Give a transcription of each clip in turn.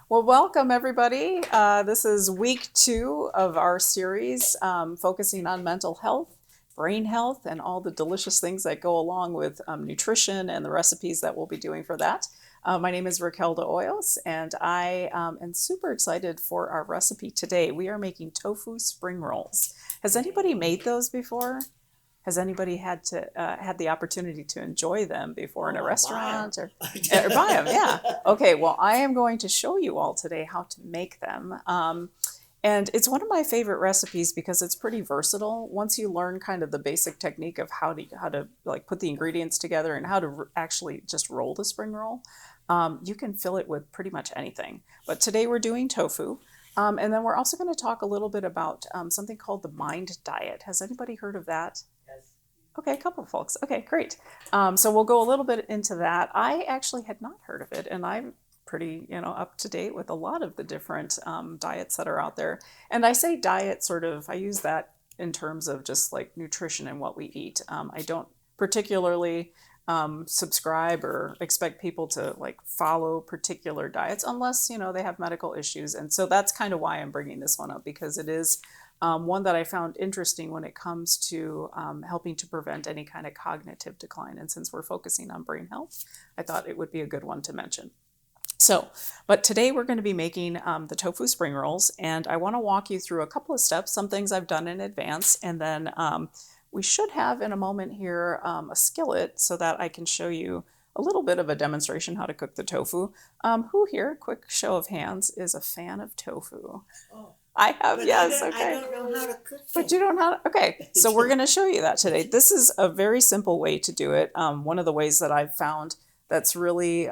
Well, welcome everybody. This is week 2 of our series focusing on mental health, brain health, and all the delicious things that go along with nutrition and the recipes that we'll be doing for that. My name is Raquel de Hoyos, and I am super excited for our recipe today. We are making tofu spring rolls. Has anybody made those before? Has anybody had the opportunity to enjoy them before in a restaurant or buy them? Yeah. Okay. Well, I am going to show you all today how to make them. And it's one of my favorite recipes because it's pretty versatile. Once you learn kind of the basic technique of how to like put the ingredients together and how to actually just roll the spring roll, you can fill it with pretty much anything. But today we're doing tofu. And then we're also going to talk a little bit about something called the mind diet. Has anybody heard of that? Okay, a couple of folks. Okay, great. So we'll go a little bit into that. I actually had not heard of it, and I'm pretty, up to date with a lot of the different diets that are out there. And I say diet sort of, I use that in terms of just like nutrition and what we eat. I don't particularly subscribe or expect people to like follow particular diets unless, they have medical issues. And so that's kind of why I'm bringing this one up because it is one that I found interesting when it comes to helping to prevent any kind of cognitive decline. And since we're focusing on brain health, I thought it would be a good one to mention. But today we're going to be making the tofu spring rolls, and I want to walk you through a couple of steps, some things I've done in advance, and then we should have in a moment here a skillet so that I can show you a little bit of a demonstration how to cook the tofu. Who here, quick show of hands, is a fan of tofu? Oh. I have, but yes, okay. I don't know how to cook it. But you don't know how to, okay. So we're going to show you that today. This is a very simple way to do it. One of the ways that I've found that's really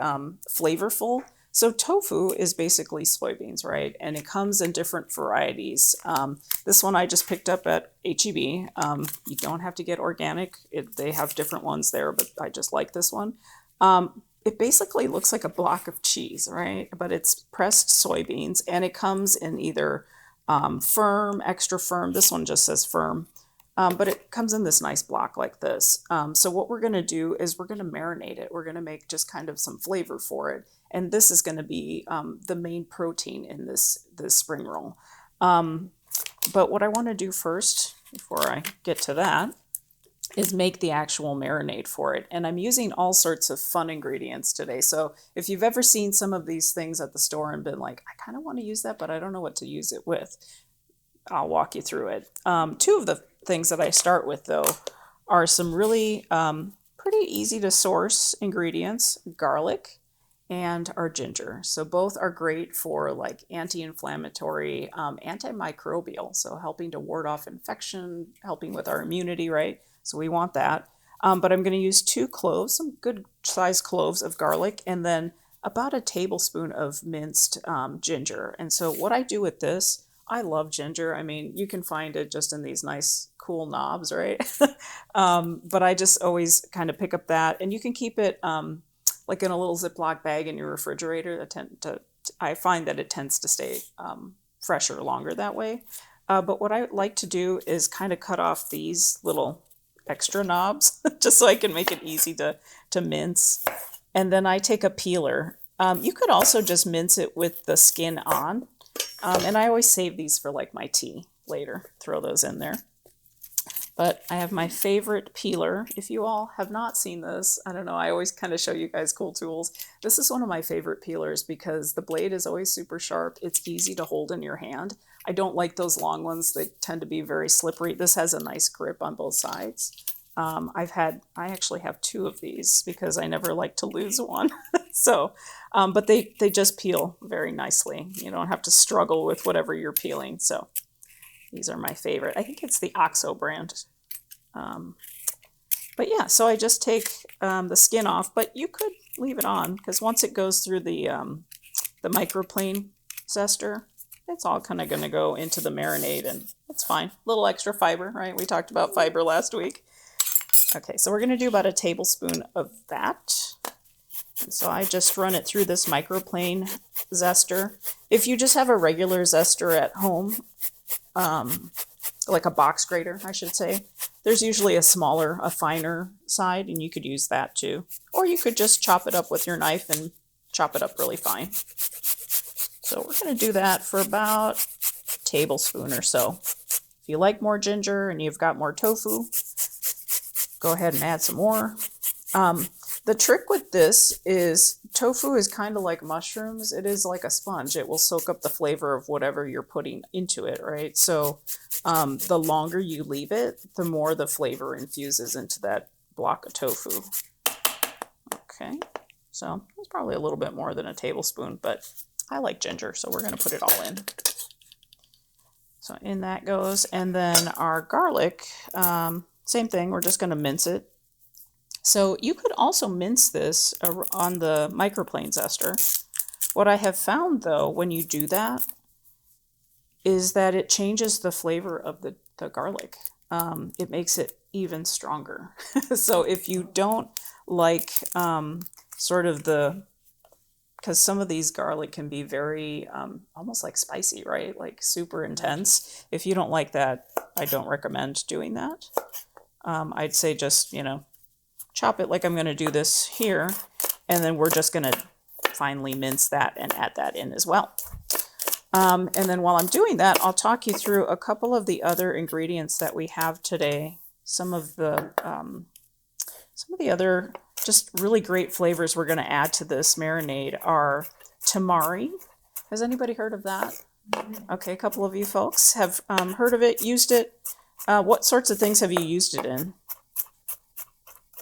flavorful. So tofu is basically soybeans, right? And it comes in different varieties. This one I just picked up at H-E-B. You don't have to get organic. They have different ones there, but I just like this one. It basically looks like a block of cheese, right? But it's pressed soybeans, and it comes in either firm, extra firm. This one just says firm, but it comes in this nice block like this. So what we're going to do is we're going to marinate it. We're going to make just kind of some flavor for it. And this is going to be the main protein in this spring roll. But what I want to do first, before I get to that, is make the actual marinade for it. And I'm using all sorts of fun ingredients today. So if you've ever seen some of these things at the store and been like, I kind of want to use that, but I don't know what to use it with, I'll walk you through it. Two of the things that I start with, though, are some really pretty easy to source ingredients: garlic and our ginger. So both are great for like anti-inflammatory, antimicrobial, so helping to ward off infection, helping with our immunity, right? So we want that. But I'm going to use 2 cloves, some good sized cloves of garlic, and then about a tablespoon of minced ginger. And so what I do with this, I love ginger. I mean, you can find it just in these nice, cool knobs, right? But I just always kind of pick up that, and you can keep it like in a little Ziploc bag in your refrigerator. I find that it tends to stay fresher longer that way. But what I like to do is kind of cut off these little extra knobs just so I can make it easy to mince. And then I take a peeler. You could also just mince it with the skin on. And I always save these for like my tea later, throw those in there. But I have my favorite peeler. If you all have not seen this, I don't know, I always kind of show you guys cool tools. This is one of my favorite peelers because the blade is always super sharp. It's easy to hold in your hand. I don't like those long ones. They tend to be very slippery. This has a nice grip on both sides. I actually have 2 of these because I never like to lose one. So, but they just peel very nicely. You don't have to struggle with whatever you're peeling. So these are my favorite. I think it's the OXO brand. But yeah, so I just take the skin off, but you could leave it on because once it goes through the microplane zester, it's all kind of going to go into the marinade, and it's fine. A little extra fiber, right? We talked about fiber last week. Okay, so we're going to do about a tablespoon of that. And so I just run it through this microplane zester. If you just have a regular zester at home, like a box grater, I should say, There's usually a smaller, a finer side, and you could use that too. Or you could just chop it up with your knife and chop it up really fine. So we're going to do that for about a tablespoon or so. If you like more ginger and you've got more tofu, go ahead and add some more. The trick with this is tofu is kind of like mushrooms. It is like a sponge. It will soak up the flavor of whatever you're putting into it, right? So the longer you leave it, the more the flavor infuses into that block of tofu. Okay, so it's probably a little bit more than a tablespoon, but I like ginger, so we're going to put it all in. So in that goes, and then our garlic, same thing, we're just going to mince it. So you could also mince this on the microplane zester. What I have found though, when you do that, is that it changes the flavor of the garlic. It makes it even stronger. So if you don't like sort of because some of these garlic can be very almost like spicy, right? Like super intense. If you don't like that, I don't recommend doing that. I'd say just, chop it like I'm going to do this here, and then we're just going to finely mince that and add that in as well. And then while I'm doing that, I'll talk you through a couple of the other ingredients that we have today. Some of the other just really great flavors we're going to add to this marinade are tamari. Has anybody heard of that? Okay, a couple of you folks have heard of it, used it. What sorts of things have you used it in?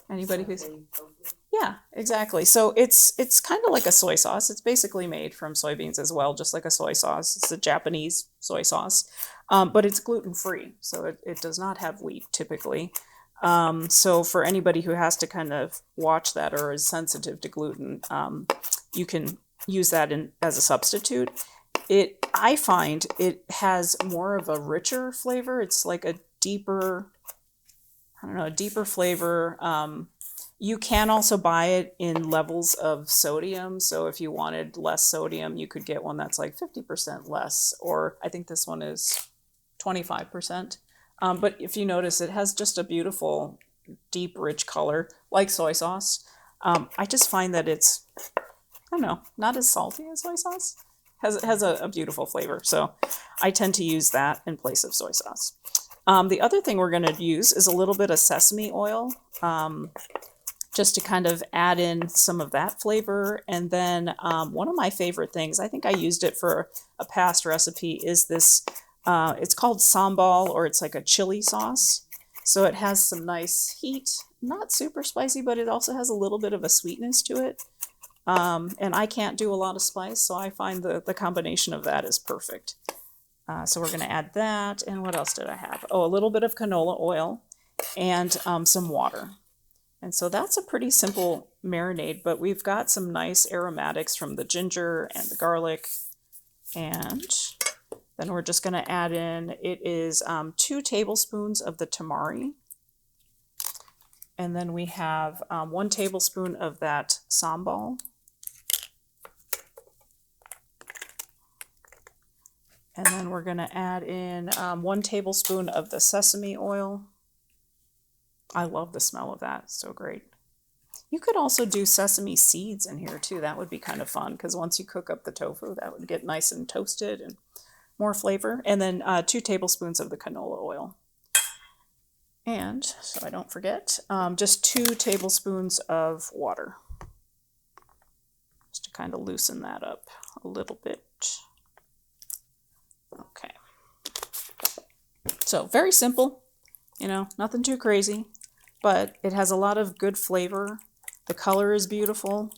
Anybody who's... Yeah, exactly. So it's kind of like a soy sauce. It's basically made from soybeans as well, just like a soy sauce. It's a Japanese soy sauce, but it's gluten-free, so it does not have wheat typically. So for anybody who has to kind of watch that or is sensitive to gluten, you can use that as a substitute. I find it has more of a richer flavor. It's like a deeper flavor. You can also buy it in levels of sodium. So if you wanted less sodium, you could get one that's like 50% less, or I think this one is 25%. But if you notice, it has just a beautiful, deep, rich color, like soy sauce. I just find that it's, not as salty as soy sauce. It has a beautiful flavor. So I tend to use that in place of soy sauce. The other thing we're going to use is a little bit of sesame oil, just to kind of add in some of that flavor. And then one of my favorite things, I think I used it for a past recipe, is this, it's called sambal, or it's like a chili sauce. So it has some nice heat, not super spicy, but it also has a little bit of a sweetness to it. And I can't do a lot of spice, so I find the combination of that is perfect. So we're going to add that. And what else did I have? Oh, a little bit of canola oil and some water. And so that's a pretty simple marinade, but we've got some nice aromatics from the ginger and the garlic. And then we're just going to add in, it is 2 tablespoons of the tamari. And then we have 1 tablespoon of that sambal. And then we're going to add in 1 tablespoon of the sesame oil. I love the smell of that. It's so great. You could also do sesame seeds in here too. That would be kind of fun, because once you cook up the tofu, that would get nice and toasted and more flavor. And then 2 tablespoons of the canola oil. And so I don't forget, just 2 tablespoons of water, just to kind of loosen that up a little bit. Okay. So very simple, nothing too crazy, but it has a lot of good flavor. The color is beautiful.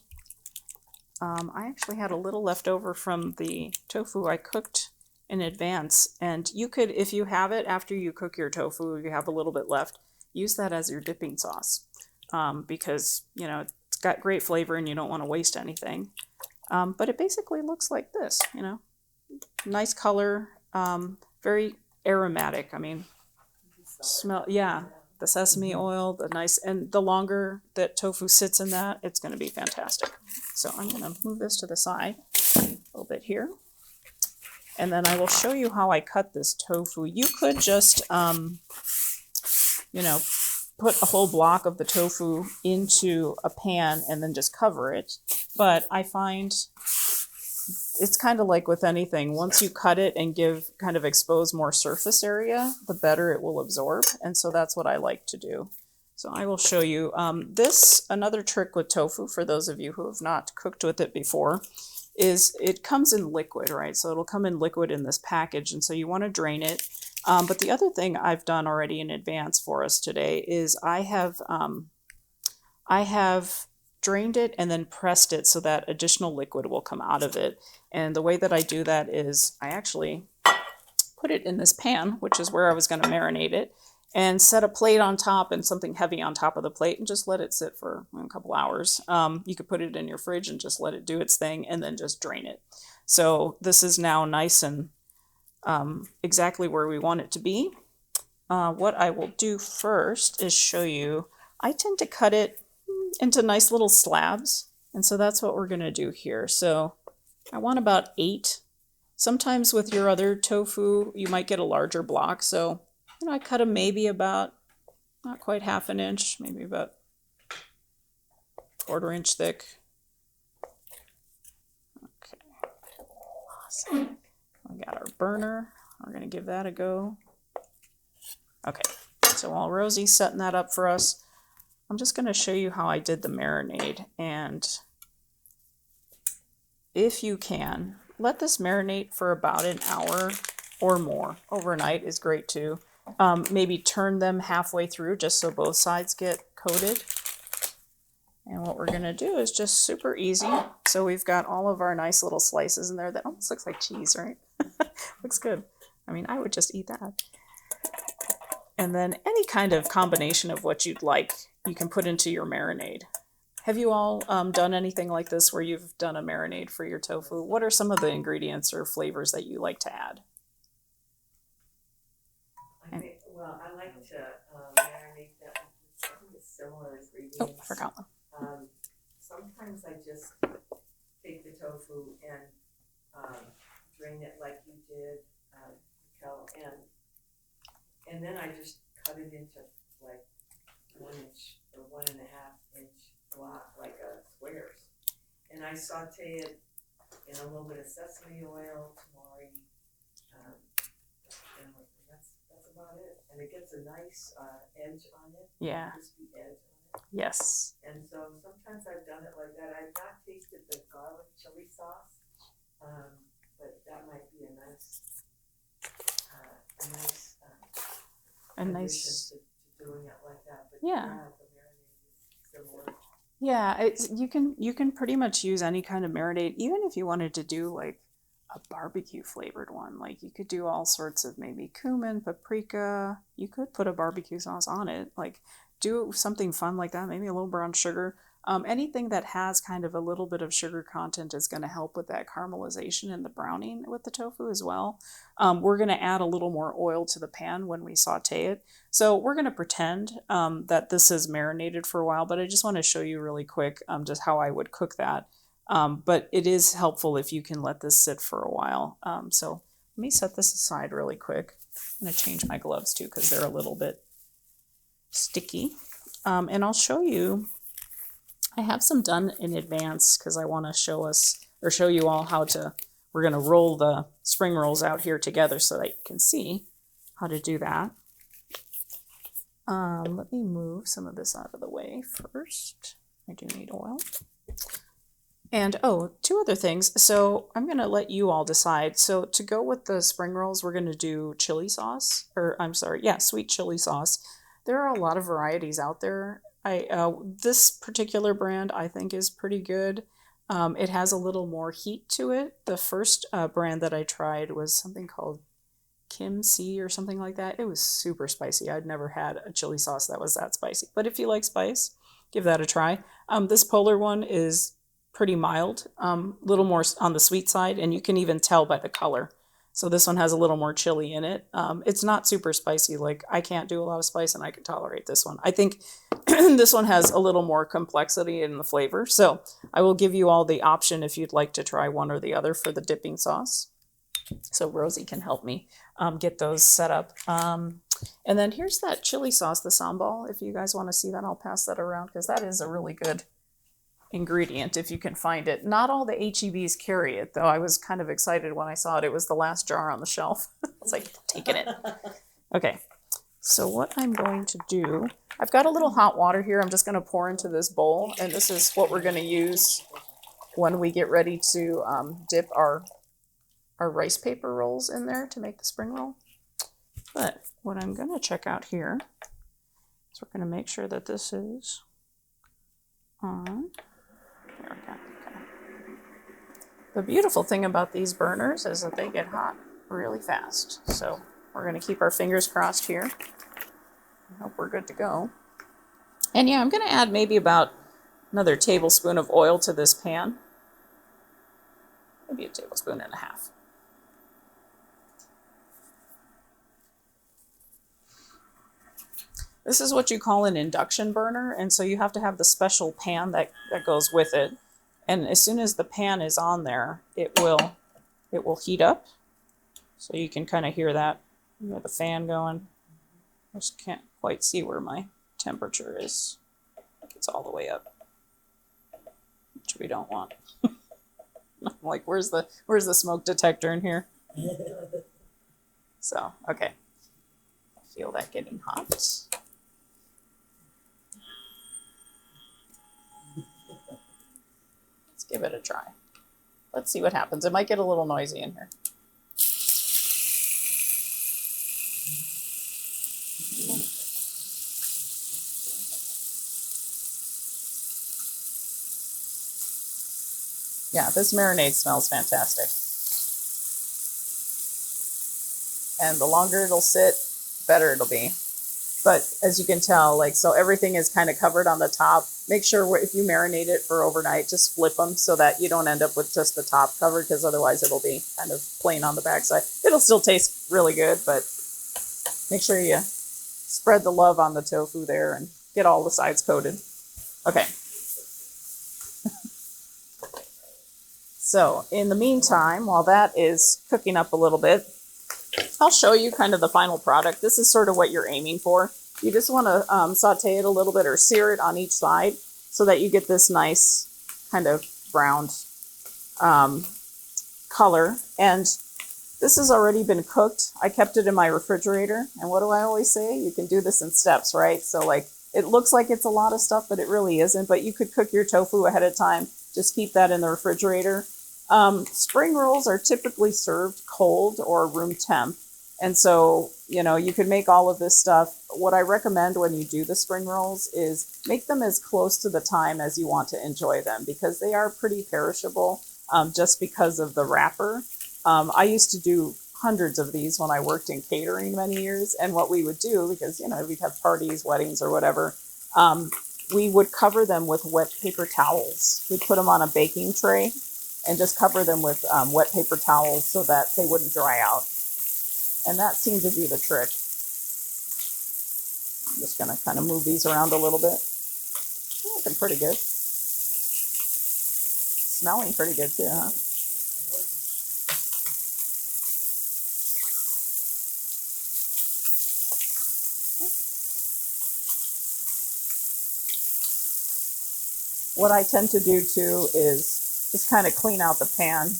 I actually had a little left over from the tofu I cooked in advance, and you could, if you have it after you cook your tofu, you have a little bit left, use that as your dipping sauce, because it's got great flavor and you don't want to waste anything. But it basically looks like this, nice color, very aromatic. I mean, smell, yeah, the sesame oil, the nice, and the longer that tofu sits in that, it's going to be fantastic. So I'm going to move this to the side a little bit here. And then I will show you how I cut this tofu. You could just you know, put a whole block of the tofu into a pan and then just cover it. But I find it's kind of like with anything. Once you cut it and expose more surface area, the better it will absorb. And so that's what I like to do. So I will show you another trick with tofu for those of you who have not cooked with it before is it comes in liquid, right? So it'll come in liquid in this package. And so you want to drain it. But the other thing I've done already in advance for us today is I have drained it and then pressed it so that additional liquid will come out of it. And the way that I do that is I actually put it in this pan, which is where I was going to marinate it, and set a plate on top and something heavy on top of the plate and just let it sit for a couple hours. You could put it in your fridge and just let it do its thing and then just drain it. So this is now nice and exactly where we want it to be. What I will do first is show you, I tend to cut it into nice little slabs. And so that's what we're going to do here. So I want about 8. Sometimes with your other tofu, you might get a larger block. So, I cut them maybe about, not quite half an inch, maybe about 1/4 inch thick. Okay. Awesome. We got our burner. We're going to give that a go. Okay. So while Rosie's setting that up for us, I'm just going to show you how I did the marinade. And if you can, let this marinate for about an hour or more. Overnight is great too. Maybe turn them halfway through just so both sides get coated. And what we're going to do is just super easy. So we've got all of our nice little slices in there. That almost looks like cheese, right? Looks good. I mean, I would just eat that. And then any kind of combination of what you'd like, you can put into your marinade. Have you all done anything like this where you've done a marinade for your tofu? What are some of the ingredients or flavors that you like to add? I like to marinate that with some similar ingredients. Oh, I forgot one. Sometimes I just take the tofu and drain it like you did, Raquel, and then I just cut it into like 1 inch or 1.5 inch block, like squares. And I saute it in a little bit of sesame oil, tamari, and that's about it. And it gets a nice edge on it. Yeah. Crispy edge on it. Yes. And so sometimes I've done it like that. I've not tasted the garlic chili sauce, but that might be a nice addition to doing it like that. But yeah. The marinade is similar. Yeah, you can pretty much use any kind of marinade, even if you wanted to do like a barbecue flavored one. Like you could do all sorts of maybe cumin, paprika. You could put a barbecue sauce on it. Like do something fun like that, maybe a little brown sugar. Anything that has kind of a little bit of sugar content is going to help with that caramelization and the browning with the tofu as well. We're going to add a little more oil to the pan when we saute it. So we're going to pretend that this is marinated for a while, but I just want to show you really quick just how I would cook that. But it is helpful if you can let this sit for a while. So let me set this aside really quick. I'm going to change my gloves too because they're a little bit sticky. And I'll show you. I have some done in advance because I want to show you all we're going to roll the spring rolls out here together so that you can see how to do that. Let me move some of this out of the way first. I do need oil. And two other things. So I'm going to let you all decide. So to go with the spring rolls, we're going to do chili sauce, sweet chili sauce. There are a lot of varieties out there. This particular brand I think is pretty good. It has a little more heat to it. The first brand that I tried was something called Kim C or something like that. It was super spicy. I'd never had a chili sauce that was that spicy. But if you like spice, give that a try. This Polar one is pretty mild, little more on the sweet side, and you can even tell by the color. So this one has a little more chili in it. It's not super spicy. Like I can't do a lot of spice and I can tolerate this one. I think this one has a little more complexity in the flavor. So I will give you all the option if you'd like to try one or the other for the dipping sauce. So Rosie can help me get those set up. And then here's that chili sauce, the sambal. If you guys want to see that, I'll pass that around because that is a really good ingredient if you can find it. Not all the H-E-Bs carry it, though. I was kind of excited when I saw it. It was the last jar on the shelf. I was like, taking it. Okay, so what I'm going to do, I've got a little hot water here. I'm just going to pour into this bowl, and this is what we're going to use when we get ready to dip our rice paper rolls in there to make the spring roll. But what I'm going to check out here is we're going to make sure that this is on. There we go. Okay. The beautiful thing about these burners is that they get hot really fast. So we're going to keep our fingers crossed here. I hope we're good to go. And yeah, I'm going to add maybe about another tablespoon of oil to this pan. Maybe a tablespoon and a half. This is what you call an induction burner, and so you have to have the special pan that goes with it. And as soon as the pan is on there, it will heat up. So you can kind of hear that. You hear the fan going. I just can't quite see where my temperature is. It's all the way up, which we don't want. I'm like, where's the smoke detector in here? So, okay. I feel that getting hot. Let's give it a try. Let's see what happens. It might get a little noisy in here. Yeah, this marinade smells fantastic. And the longer it'll sit, better it'll be. But as you can tell, like, so everything is kind of covered on the top. Make sure if you marinate it for overnight, just flip them so that you don't end up with just the top covered, because otherwise it'll be kind of plain on the backside. It'll still taste really good, but make sure you spread the love on the tofu there and get all the sides coated. Okay. So in the meantime, while that is cooking up a little bit, I'll show you kind of the final product. This is sort of what you're aiming for. You just want to saute it a little bit or sear it on each side so that you get this nice kind of browned color. And this has already been cooked. I kept it in my refrigerator. And what do I always say? You can do this in steps, right? So like it looks like it's a lot of stuff, but it really isn't. But you could cook your tofu ahead of time. Just keep that in the refrigerator. Spring rolls are typically served cold or room temp. And so, you know, you can make all of this stuff. What I recommend when you do the spring rolls is make them as close to the time as you want to enjoy them, because they are pretty perishable just because of the wrapper. I used to do hundreds of these when I worked in catering many years. And what we would do, because, you know, we'd have parties, weddings or whatever, we would cover them with wet paper towels. We'd put them on a baking tray and just cover them with wet paper towels so that they wouldn't dry out. And that seemed to be the trick. I'm just going to kind of move these around a little bit. They're looking pretty good. Smelling pretty good too, huh? What I tend to do too is just kind of clean out the pan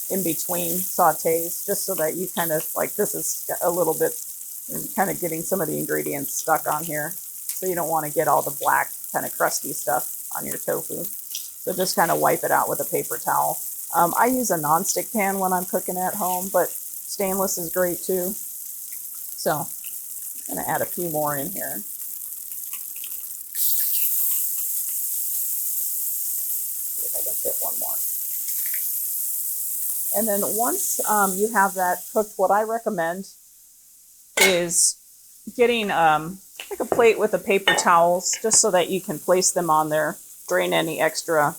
in between sautés, just so that you kind of, like, this is a little bit kind of getting some of the ingredients stuck on here. So you don't want to get all the black kind of crusty stuff on your tofu. So just kind of wipe it out with a paper towel. I use a nonstick pan when I'm cooking at home, but stainless is great too. So I'm going to add a few more in here. See if I can fit one more. And then once you have that cooked, what I recommend is getting like a plate with the paper towels, just so that you can place them on there, drain any extra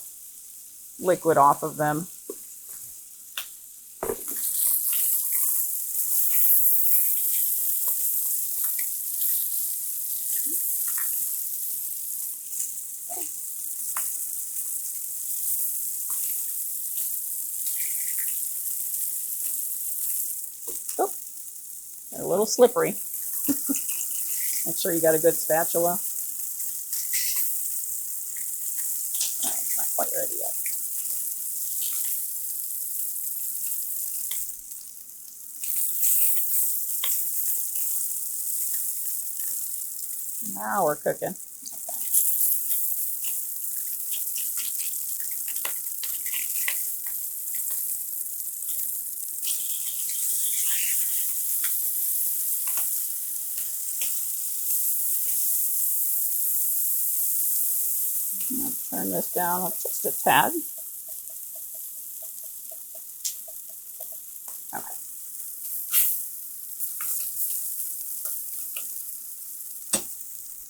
liquid off of them. little slippery. Make sure you got a good spatula. Oh, it's not quite ready yet. Now we're cooking. Turn this down just a tad. Okay.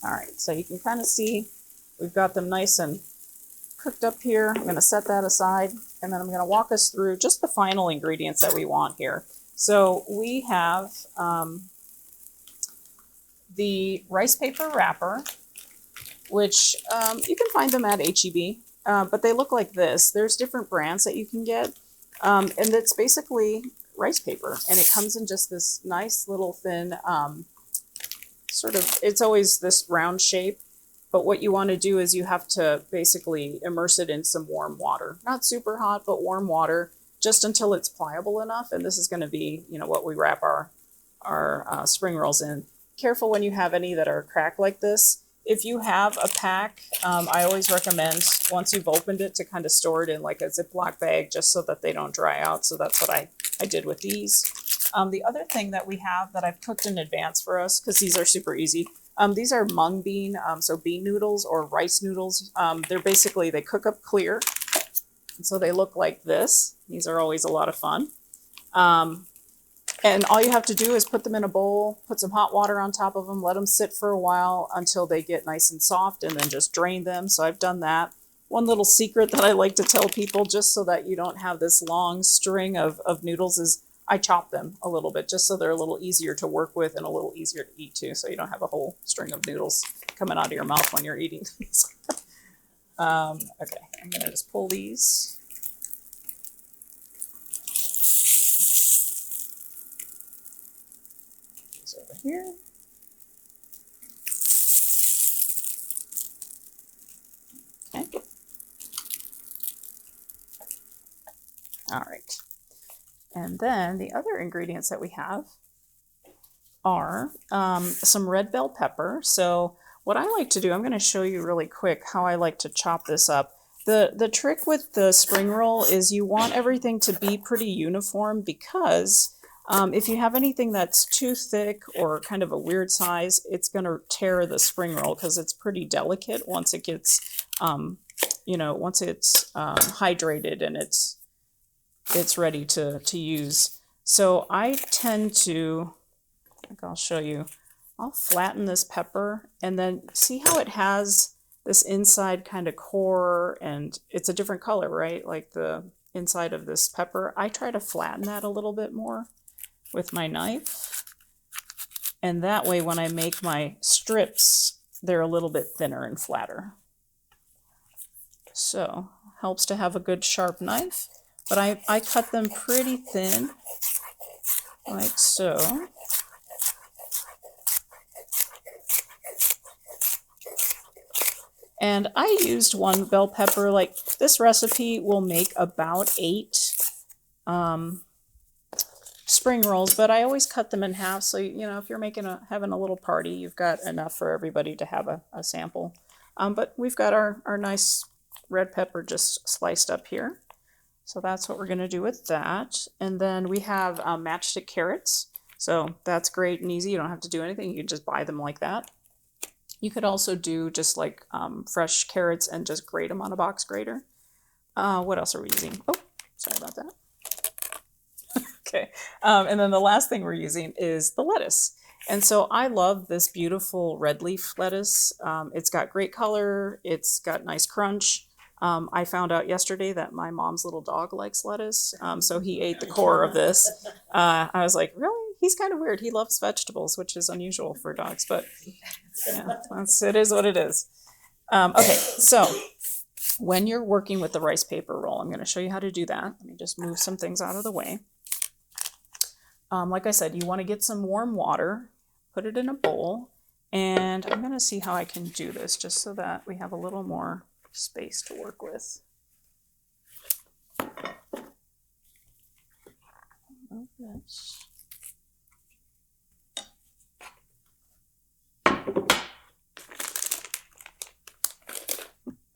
All right, so you can kind of see we've got them nice and cooked up here. I'm going to set that aside, and then I'm going to walk us through just the final ingredients that we want here. So we have the rice paper wrapper, which you can find them at H-E-B, but they look like this. There's different brands that you can get, and it's basically rice paper, and it comes in just this nice little thin sort of, it's always this round shape, but what you want to do is you have to basically immerse it in some warm water. Not super hot, but warm water, just until it's pliable enough, and this is going to be, you know, what we wrap our spring rolls in. Careful when you have any that are cracked like this. If you have a pack, I always recommend once you've opened it to kind of store it in like a Ziploc bag just so that they don't dry out. So that's what I did with these. The other thing that we have that I've cooked in advance for us, because these are super easy, these are mung bean, so bean noodles or rice noodles. They're basically, they cook up clear. And so they look like this. These are always a lot of fun. And all you have to do is put them in a bowl, put some hot water on top of them, let them sit for a while until they get nice and soft, and then just drain them. So I've done that. One little secret that I like to tell people, just so that you don't have this long string of noodles, is I chop them a little bit, just so they're a little easier to work with and a little easier to eat too, so you don't have a whole string of noodles coming out of your mouth when you're eating these. Okay, I'm gonna just pull these. Over here. Okay. All right. And then the other ingredients that we have are some red bell pepper. So what I like to do, I'm going to show you really quick how I like to chop this up. The trick with the spring roll is you want everything to be pretty uniform, because if you have anything that's too thick or kind of a weird size, it's going to tear the spring roll, because it's pretty delicate once it gets, you know, once it's hydrated and it's ready to use. So I tend to, I think I'll show you, I'll flatten this pepper, and then see how it has this inside kind of core, and it's a different color, right? Like the inside of this pepper. I try to flatten that a little bit more with my knife, and that way when I make my strips, they're a little bit thinner and flatter. So helps to have a good sharp knife, but I cut them pretty thin, like so. And I used one bell pepper. Like, this recipe will make about 8 spring rolls, but I always cut them in half, so you know, if you're having a little party, you've got enough for everybody to have a sample. But we've got our nice red pepper just sliced up here, so that's what we're going to do with that. And then we have matchstick carrots, so that's great and easy. You don't have to do anything, you can just buy them like that. You could also do just like fresh carrots and just grate them on a box grater. What else are we using? Oh, sorry about that. Okay, and then the last thing we're using is the lettuce. And so I love this beautiful red leaf lettuce. It's got great color, it's got nice crunch. I found out yesterday that my mom's little dog likes lettuce, so he ate the core of this. I was like, really? He's kind of weird. He loves vegetables, which is unusual for dogs, but yeah, it is what it is. Okay, so when you're working with the rice paper roll, I'm going to show you how to do that. Let me just move some things out of the way. Like I said, you want to get some warm water, put it in a bowl, and I'm going to see how I can do this just so that we have a little more space to work with.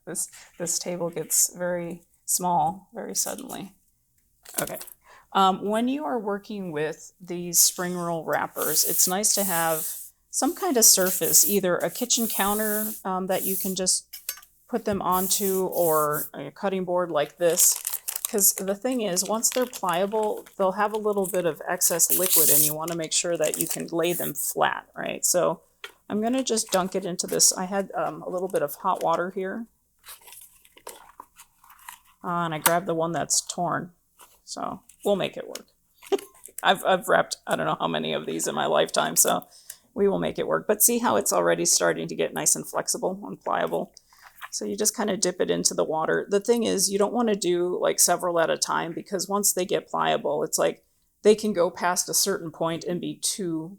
This. This table gets very small very suddenly. Okay. When you are working with these spring roll wrappers, it's nice to have some kind of surface, either a kitchen counter that you can just put them onto, or a cutting board like this. Because the thing is, once they're pliable, they'll have a little bit of excess liquid, and you want to make sure that you can lay them flat, right? So I'm going to just dunk it into this. I had a little bit of hot water here. And I grabbed the one that's torn. So we'll make it work. I've wrapped, I don't know how many of these in my lifetime, so we will make it work. But see how it's already starting to get nice and flexible and pliable? So you just kind of dip it into the water. The thing is, you don't want to do like several at a time, because once they get pliable, it's like they can go past a certain point and be too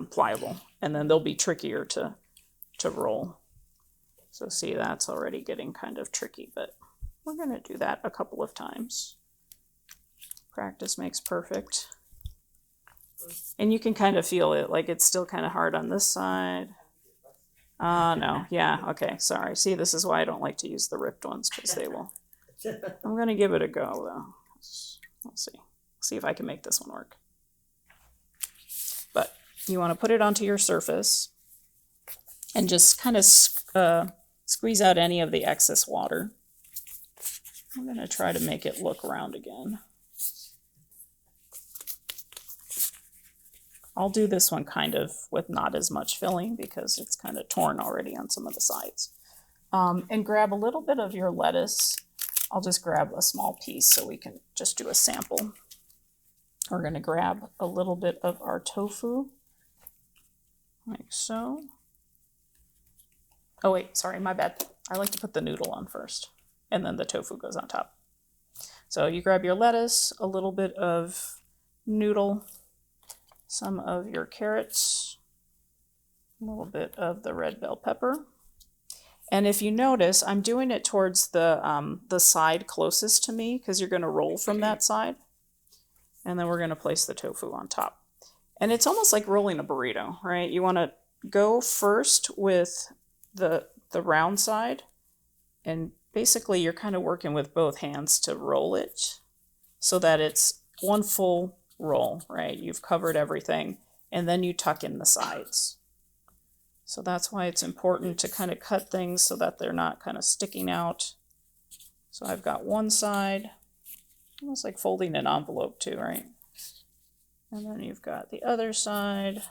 pliable, and then they'll be trickier to roll. So see, that's already getting kind of tricky, but we're going to do that a couple of times. Practice makes perfect. And you can kind of feel it, like it's still kind of hard on this side. No, yeah, okay, sorry. See, this is why I don't like to use the ripped ones, because they will. I'm going to give it a go, though. We'll see if I can make this one work. But you want to put it onto your surface and just kind of squeeze out any of the excess water. I'm going to try to make it look round again. I'll do this one kind of with not as much filling, because it's kind of torn already on some of the sides. And grab a little bit of your lettuce. I'll just grab a small piece so we can just do a sample. We're going to grab a little bit of our tofu, like so. Oh wait, sorry, my bad. I like to put the noodle on first, and then the tofu goes on top. So you grab your lettuce, a little bit of noodle, some of your carrots, a little bit of the red bell pepper. And if you notice, I'm doing it towards the side closest to me, because you're going to roll from that side. And then we're going to place the tofu on top. And it's almost like rolling a burrito, right? You want to go first with the round side, and basically you're kind of working with both hands to roll it so that it's one full roll, right? You've covered everything, and then you tuck in the sides. So that's why it's important to kind of cut things so that they're not kind of sticking out. So I've got one side, almost like folding an envelope too, right? And then you've got the other side.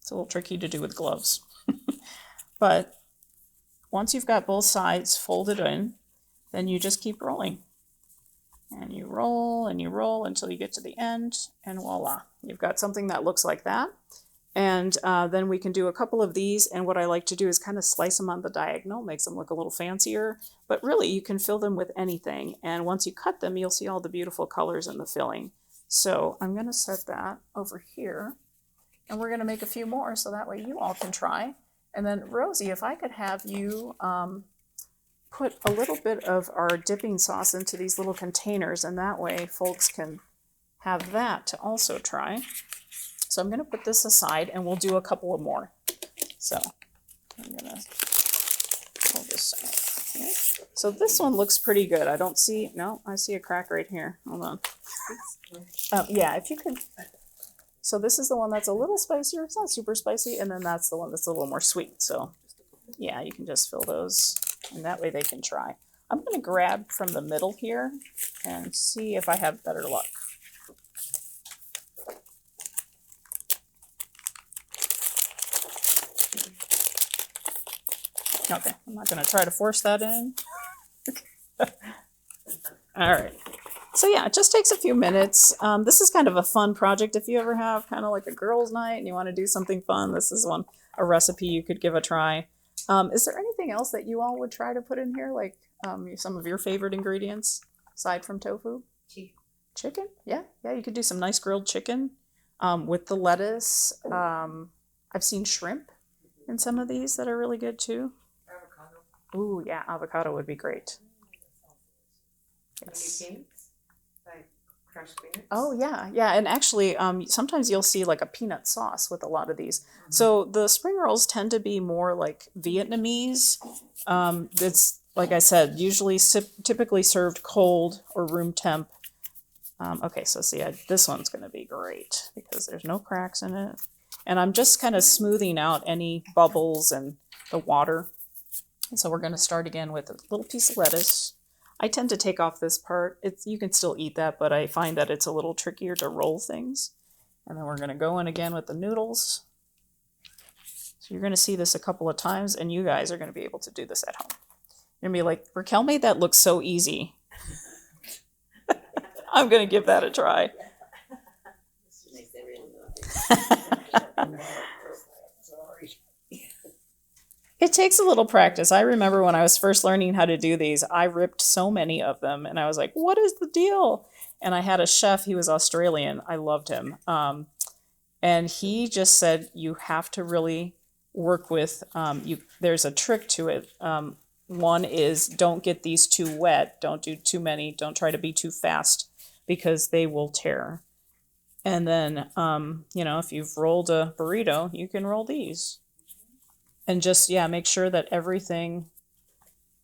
It's a little tricky to do with gloves. But once you've got both sides folded in, then you just keep rolling. And you roll until you get to the end, and voila. You've got something that looks like that. And then we can do a couple of these, and what I like to do is kind of slice them on the diagonal, makes them look a little fancier, but really you can fill them with anything. And once you cut them, you'll see all the beautiful colors in the filling. So I'm going to set that over here, and we're going to make a few more so that way you all can try. And then Rosie, if I could have you put a little bit of our dipping sauce into these little containers, and that way folks can have that to also try. So I'm going to put this aside, and we'll do a couple of more. So I'm going to pull this out here. So this one looks pretty good. I don't see, no, I see a crack right here. Hold on. Yeah, if you could. So this is the one that's a little spicier. It's not super spicy. And then that's the one that's a little more sweet. So yeah, you can just fill those, and that way they can try. I'm going to grab from the middle here and see if I have better luck. Okay, I'm not going to try to force that in. All right. So yeah, it just takes a few minutes. This is kind of a fun project if you ever have kind of like a girls' night and you want to do something fun. This is a recipe you could give a try. Is there anything else that you all would try to put in here, like some of your favorite ingredients aside from tofu? Chicken? Yeah, you could do some nice grilled chicken with the lettuce. I've seen shrimp in some of these that are really good too. Avocado. Ooh, yeah, avocado would be great. Yes. Maybe beans, like crushed peanuts. Oh yeah, and actually, sometimes you'll see like a peanut sauce with a lot of these. So the spring rolls tend to be more like Vietnamese. It's like I said, usually typically served cold or room temp. Okay, so see, this one's going to be great because there's no cracks in it. And I'm just kind of smoothing out any bubbles and the water. And so we're going to start again with a little piece of lettuce. I tend to take off this part. You can still eat that, but I find that it's a little trickier to roll things. And then we're going to go in again with the noodles. So you're going to see this a couple of times, and you guys are going to be able to do this at home. You're going to be like, Raquel made that look so easy. I'm going to give that a try. It takes a little practice. I remember when I was first learning how to do these, I ripped so many of them, and I was like, what is the deal? And I had a chef, he was Australian. I loved him. And he just said, you have to really work with, there's a trick to it. One is don't get these too wet. Don't do too many. Don't try to be too fast because they will tear. And then, if you've rolled a burrito, you can roll these. And just, make sure that everything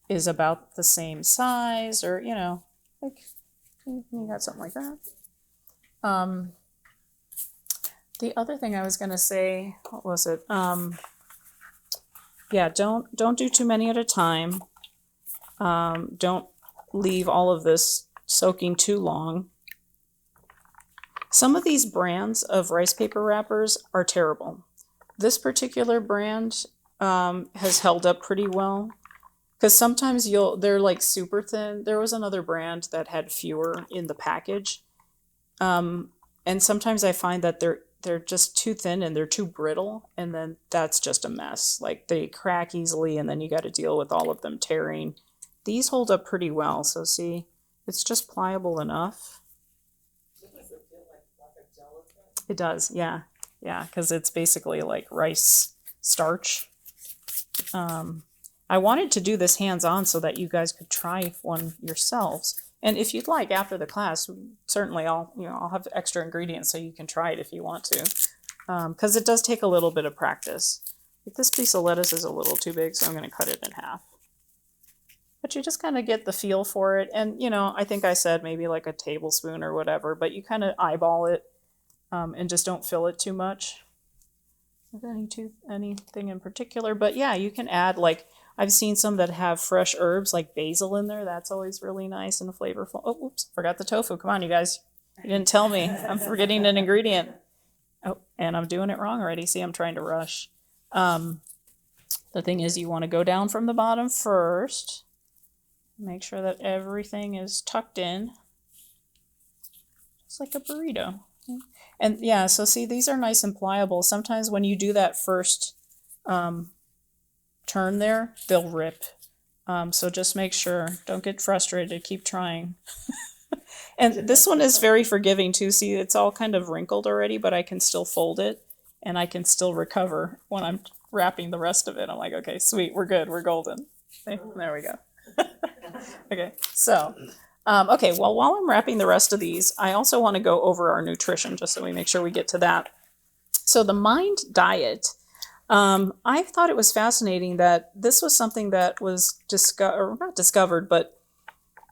is about the same size or, like you got something like that. The other thing I was going to say, what was it? Don't do too many at a time. Don't leave all of this soaking too long. Some of these brands of rice paper wrappers are terrible. This particular brand has held up pretty well because sometimes they're like super thin. There was another brand that had fewer in the package. And sometimes I find that they're just too thin and they're too brittle, and then that's just a mess. Like they crack easily, and then you got to deal with all of them tearing. These hold up pretty well, so see, it's just pliable enough. Does it feel like a gelatin? It does, yeah, because it's basically like rice starch. I wanted to do this hands-on so that you guys could try one yourselves. And if you'd like, after the class, certainly I'll have extra ingredients so you can try it if you want to, because it does take a little bit of practice. Like this piece of lettuce is a little too big, so I'm going to cut it in half. But you just kind of get the feel for it, and I think I said maybe like a tablespoon or whatever, but you kind of eyeball it, and just don't fill it too much with anything in particular. But yeah, you can add, like I've seen some that have fresh herbs like basil in there. That's always really nice and flavorful. Oh, oops, forgot the tofu. Come on, you guys. You didn't tell me. I'm forgetting an ingredient. Oh, and I'm doing it wrong already. See, I'm trying to rush. The thing is, you want to go down from the bottom first. Make sure that everything is tucked in. Just like a burrito. And yeah, so see, these are nice and pliable. Sometimes when you do that first turn there, they'll rip. So just make sure, don't get frustrated, keep trying. And this one is very forgiving too. See, it's all kind of wrinkled already, but I can still fold it and I can still recover when I'm wrapping the rest of it. I'm like, okay, sweet, we're good, we're golden. There we go. Okay, so, well, while I'm wrapping the rest of these, I also want to go over our nutrition just so we make sure we get to that. So the Mind Diet, I thought it was fascinating that this was something that was not discovered, but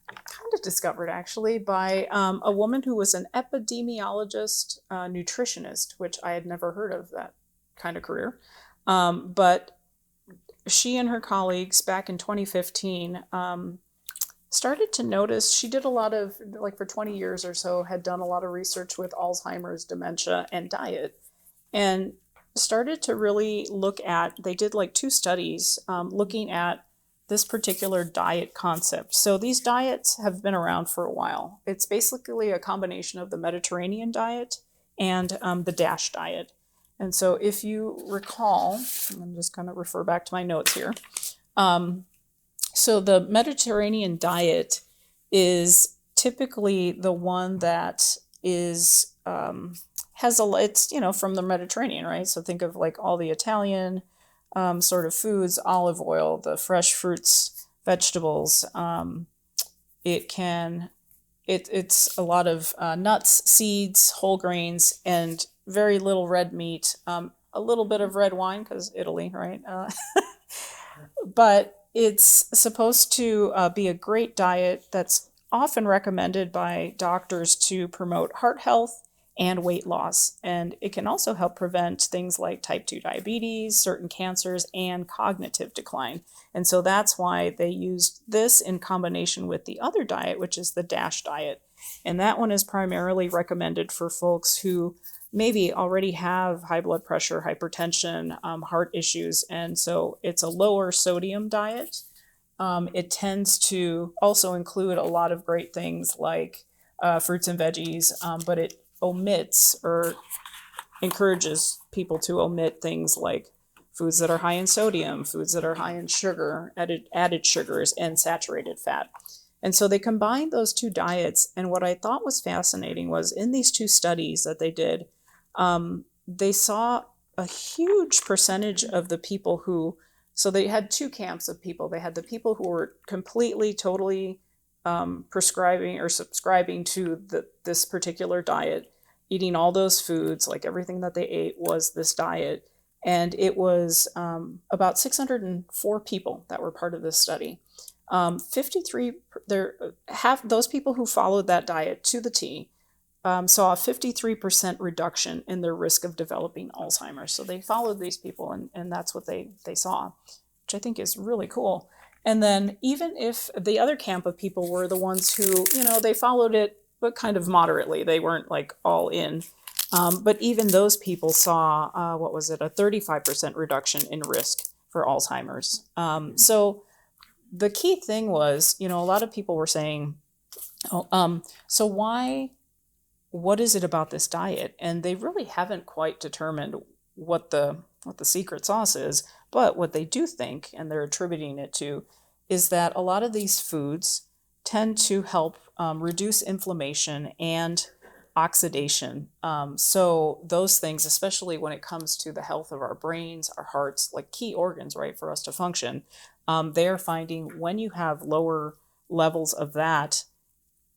kind of discovered actually by a woman who was an epidemiologist, nutritionist, which I had never heard of that kind of career. But she and her colleagues back in 2015 started to notice, she did a lot of, like for 20 years or so, had done a lot of research with Alzheimer's, dementia, and diet, and started to really look at, they did like 2 studies looking at this particular diet concept. So these diets have been around for a while. It's basically a combination of the Mediterranean diet and the DASH diet. And so if you recall, I'm just going to refer back to my notes here. So the Mediterranean diet is typically the one that is has it's from the Mediterranean, right? So think of like all the Italian sort of foods, olive oil, the fresh fruits, vegetables. It can it's a lot of nuts, seeds, whole grains, and very little red meat. A little bit of red wine because Italy, right? But it's supposed to be a great diet that's often recommended by doctors to promote heart health and weight loss. And it can also help prevent things like type 2 diabetes, certain cancers, and cognitive decline. And so that's why they used this in combination with the other diet, which is the DASH diet. And that one is primarily recommended for folks who maybe already have high blood pressure, hypertension, heart issues. And so it's a lower sodium diet. It tends to also include a lot of great things like fruits and veggies, but it omits or encourages people to omit things like foods that are high in sodium, foods that are high in sugar, added sugars, and saturated fat. And so they combined those two diets. And what I thought was fascinating was in these two studies that they did, they saw a huge percentage of the people who, so they had two camps of people. They had the people who were completely, totally prescribing or subscribing to this particular diet, eating all those foods, like everything that they ate was this diet. And it was about 604 people that were part of this study. 53, those people who followed that diet to the T saw a 53% reduction in their risk of developing Alzheimer's. So they followed these people, and that's what they saw, which I think is really cool. And then even if the other camp of people were the ones who, they followed it, but kind of moderately, they weren't like all in. But even those people saw, a 35% reduction in risk for Alzheimer's. So the key thing was, a lot of people were saying, so what is it about this diet? And they really haven't quite determined what the secret sauce is, but what they do think, and they're attributing it to, is that a lot of these foods tend to help reduce inflammation and oxidation. So those things, especially when it comes to the health of our brains, our hearts, like key organs, right, for us to function, they are finding when you have lower levels of that,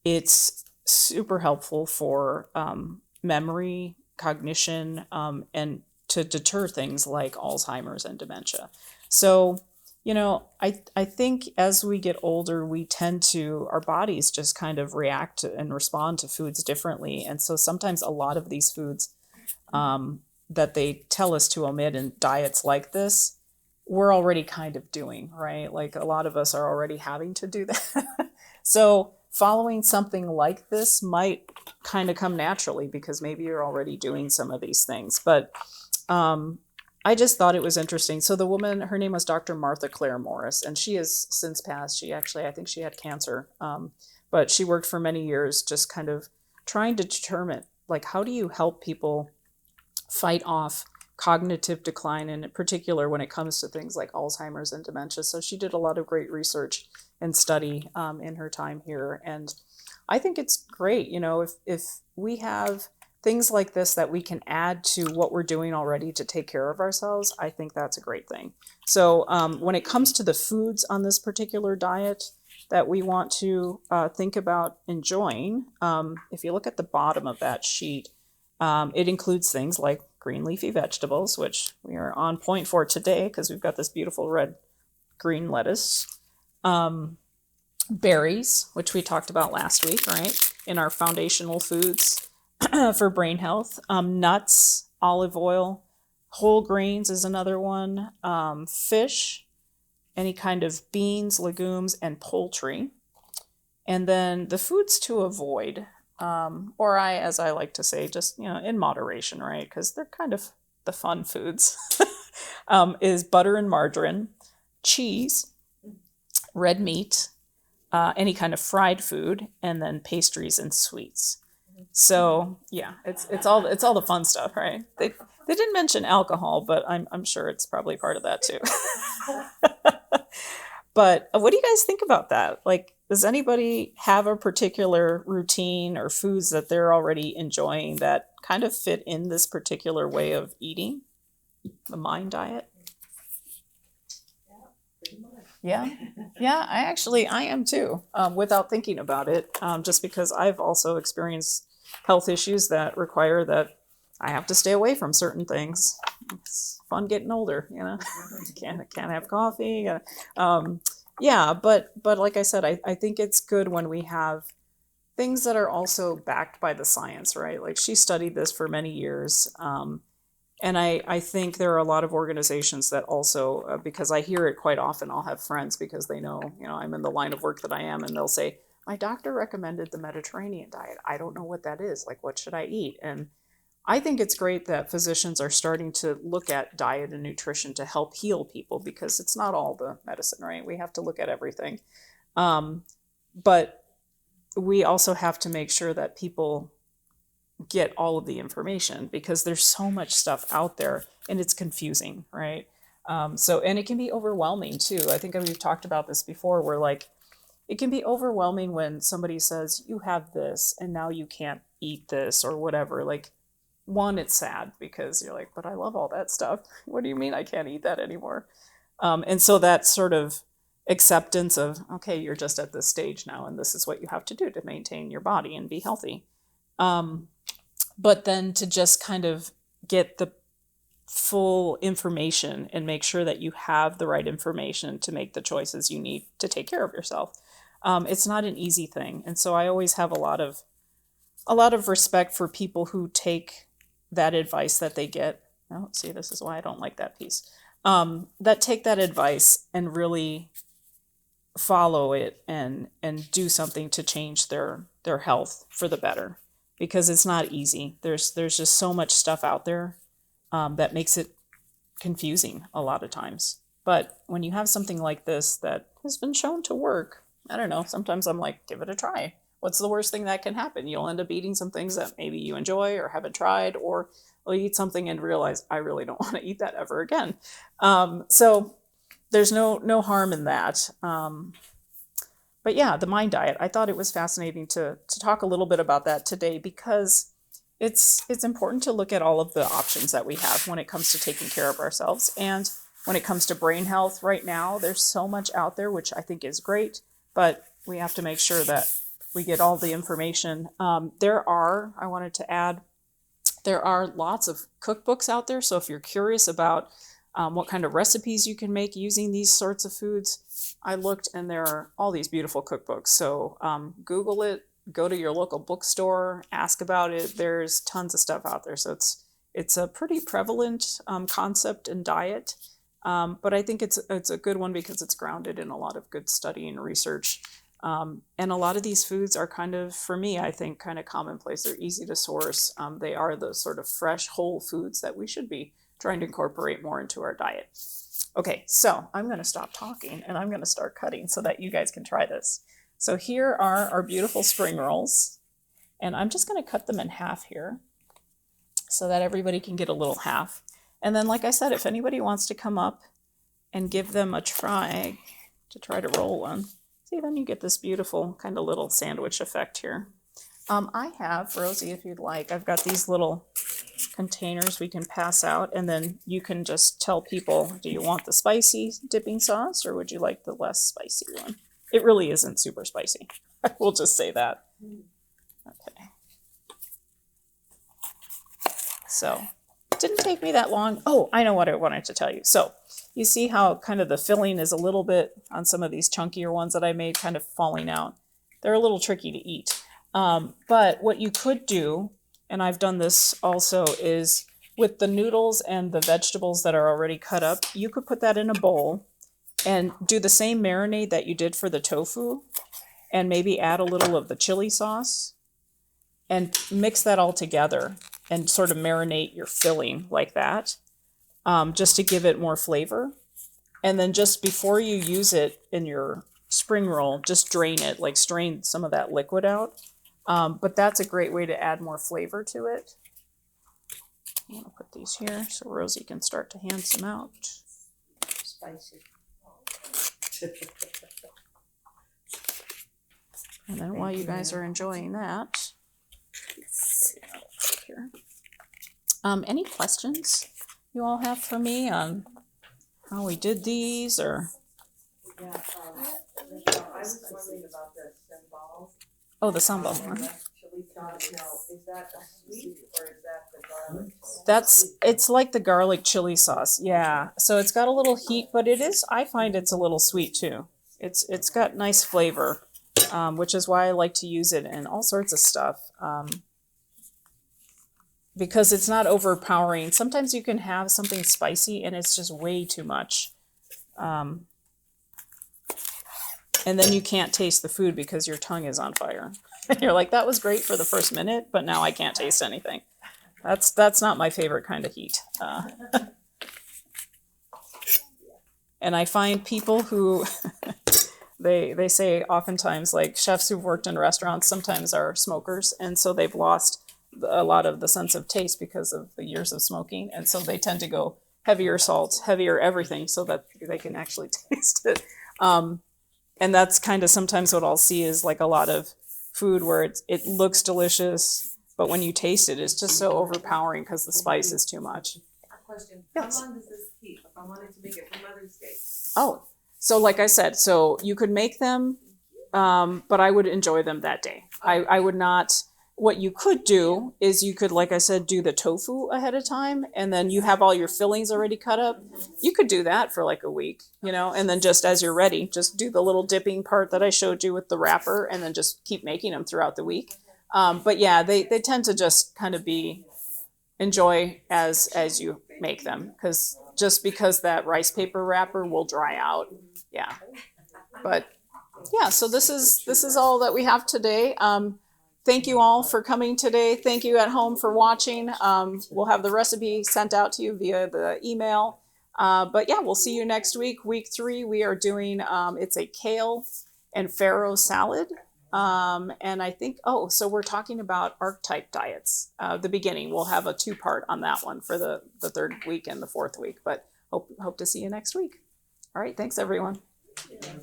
it's super helpful for memory, cognition, and to deter things like Alzheimer's and dementia. So, I think as we get older, we tend to, our bodies just kind of react to and respond to foods differently. And so sometimes a lot of these foods that they tell us to omit in diets like this, we're already kind of doing, right? Like a lot of us are already having to do that. So following something like this might kind of come naturally because maybe you're already doing some of these things. But I just thought it was interesting. So the woman, her name was Dr. Martha Claire Morris, and she has since passed. She actually, I think she had cancer, but she worked for many years just kind of trying to determine, like, how do you help people fight off cognitive decline, and in particular when it comes to things like Alzheimer's and dementia. So she did a lot of great research and study in her time here. And I think it's great, if we have things like this that we can add to what we're doing already to take care of ourselves, I think that's a great thing. So when it comes to the foods on this particular diet that we want to think about enjoying, if you look at the bottom of that sheet, it includes things like green leafy vegetables, which we are on point for today because we've got this beautiful red green lettuce. Berries, which we talked about last week, right, in our foundational foods for brain health. Nuts, olive oil, whole grains is another one. Fish, any kind of beans, legumes, and poultry. And then the foods to avoid, or as I like to say, just, in moderation, right? Because they're kind of the fun foods, is butter and margarine, cheese, red meat, any kind of fried food, and then pastries and sweets. So yeah, it's all the fun stuff, right? They didn't mention alcohol, but I'm sure it's probably part of that too. But what do you guys think about that? Like, does anybody have a particular routine or foods that they're already enjoying that kind of fit in this particular way of eating, the mind diet? Pretty much. Yeah, yeah, I am too, without thinking about it, just because I've also experienced health issues that require that I have to stay away from certain things. It's fun getting older, you know. Can't have coffee. Yeah, but like I said, I think it's good when we have things that are also backed by the science, right? Like she studied this for many years. And I think there are a lot of organizations that also, because I hear it quite often, I'll have friends because they know, I'm in the line of work that I am, and they'll say, my doctor recommended the Mediterranean diet. I don't know what that is. Like, what should I eat? And I think it's great that physicians are starting to look at diet and nutrition to help heal people because it's not all the medicine, right? We have to look at everything. But we also have to make sure that people get all of the information because there's so much stuff out there and it's confusing, right? And it can be overwhelming too. I think we've talked about this before where like it can be overwhelming when somebody says you have this and now you can't eat this or whatever. Like one, it's sad because you're like, but I love all that stuff. What do you mean I can't eat that anymore? And so that sort of acceptance of, okay, you're just at this stage now and this is what you have to do to maintain your body and be healthy. But then to just kind of get the full information and make sure that you have the right information to make the choices you need to take care of yourself. It's not an easy thing. And so I always have a lot of respect for people who take that advice that they get. Oh, see, this is why I don't like that piece. That take that advice and really follow it and do something to change their health for the better. Because it's not easy. There's just so much stuff out there that makes it confusing a lot of times. But when you have something like this that has been shown to work, I don't know, sometimes I'm like, give it a try. What's the worst thing that can happen? You'll end up eating some things that maybe you enjoy or haven't tried, or you'll eat something and realize, I really don't want to eat that ever again. So there's no harm in that. But yeah, the mind diet, I thought it was fascinating to talk a little bit about that today because it's important to look at all of the options that we have when it comes to taking care of ourselves. And when it comes to brain health right now, there's so much out there, which I think is great, but we have to make sure that we get all the information. I wanted to add, there are lots of cookbooks out there. So if you're curious about what kind of recipes you can make using these sorts of foods, I looked and there are all these beautiful cookbooks. So Google it, go to your local bookstore, ask about it. There's tons of stuff out there. So it's a pretty prevalent concept in diet. But I think it's a good one because it's grounded in a lot of good study and research. And a lot of these foods are kind of, for me, I think, kind of commonplace. They're easy to source. They are the sort of fresh, whole foods that we should be trying to incorporate more into our diet. Okay, so I'm going to stop talking and I'm going to start cutting so that you guys can try this. So here are our beautiful spring rolls, and I'm just going to cut them in half here so that everybody can get a little half. And then, like I said, if anybody wants to come up and give them a try to roll one, see, then you get this beautiful kind of little sandwich effect here. I have, Rosie, if you'd like, I've got these little containers we can pass out, and then you can just tell people, do you want the spicy dipping sauce or would you like the less spicy one? It really isn't super spicy. We'll just say that. Okay. So it didn't take me that long. Oh, I know what I wanted to tell you. So you see how kind of the filling is a little bit on some of these chunkier ones that I made kind of falling out. They're a little tricky to eat. But what you could do, and I've done this also, is with the noodles and the vegetables that are already cut up, you could put that in a bowl and do the same marinade that you did for the tofu and maybe add a little of the chili sauce and mix that all together and sort of marinate your filling like that, just to give it more flavor. And then just before you use it in your spring roll, just drain it, like strain some of that liquid out. But that's a great way to add more flavor to it. I'm going to put these here so Rosie can start to hand some out. Spicy. And then while you guys are enjoying that, let's see, I'll check here. Any questions you all have for me on how we did these, or? Yeah, Raquel, I was wondering about the sambal. Oh, the sambal. Chili sauce. Now, is that a sweet or is that the garlic? It's like the garlic chili sauce. Yeah. So it's got a little heat, but I find it's a little sweet too. It's got nice flavor, which is why I like to use it in all sorts of stuff. Because it's not overpowering. Sometimes you can have something spicy and it's just way too much. And then you can't taste the food because your tongue is on fire. You're like, that was great for the first minute, but now I can't taste anything. That's not my favorite kind of heat. And I find people who, they say oftentimes, like chefs who've worked in restaurants sometimes are smokers, and so they've lost a lot of the sense of taste because of the years of smoking, and so they tend to go heavier salt, heavier everything, so that they can actually taste it. And that's kind of sometimes what I'll see is like a lot of food where it looks delicious, but when you taste it, it's just so overpowering because the spice is too much. A question. Yes. How long does this keep if I wanted to make it for Mother's Day? Oh, so like I said, so you could make them, but I would enjoy them that day. I would not. What you could do is you could, like I said, do the tofu ahead of time, and then you have all your fillings already cut up. You could do that for like a week, and then just as you're ready, just do the little dipping part that I showed you with the wrapper, and then just keep making them throughout the week. But yeah, they tend to just kind of enjoy as you make them, because that rice paper wrapper will dry out. Yeah. But yeah, so this is all that we have today. Thank you all for coming today. Thank you at home for watching. We'll have the recipe sent out to you via the email. But yeah, we'll see you next week. Week 3, we are doing, it's a kale and farro salad. And I think, so we're talking about archetype diets. The beginning, we'll have a 2-part on that one for the 3rd week and the 4th week. But hope to see you next week. All right, thanks everyone. Yeah.